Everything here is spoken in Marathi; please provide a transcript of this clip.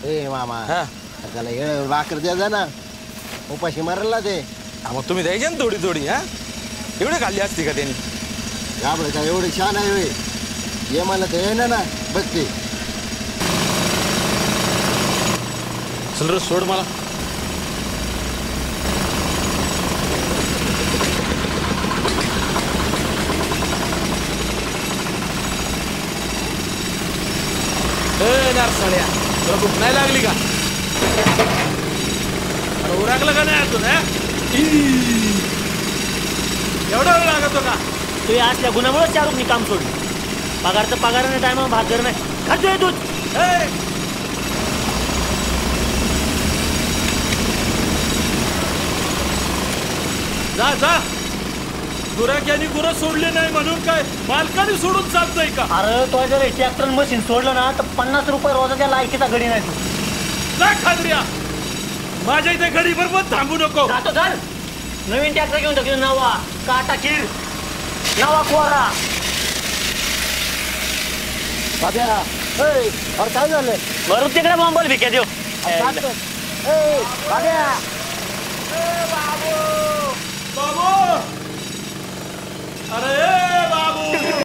ए मामा हा त्याला हे भाकर द्या ना उपाशी मारला ते मग तुम्ही द्यायचे ना थोडी थोडी हा एवढी खाल्ली असती का त्यांनी घाबरत का एवढी छान आहे वे ये मला तर येणार ना बघते चल रे सोड मला नारसाळ्या तुला भूक नाही लागली का अरे उरागलं का नाही अजून एवढा वेळ लागतो का तू या असल्या गुन्ह्यामुळे चार मी काम सोडलं पगार तर पगाराने टायमा भाकर नाही खातोय दूध जा जा गुराख्यानी गुरं सोडले नाही म्हणून काय मालकाने सोडून चालतंय का अरे तो जर ट्रॅक्टर मशीन सोडलं ना तर 50 रुपये रोजाच्या लायकीचा गडी नाही तू जा खाद्रिया माझ्या इथे गडी बरोबर थांबू नको जातो चल नवीन ट्रॅक्टर घेऊन टाकलं नवा काटा किर नवा कोरा बाब्या अरे काय झालंय बरोबर तिकडे बॉम्बल भिक्या देऊ बाब्या बाबू अरे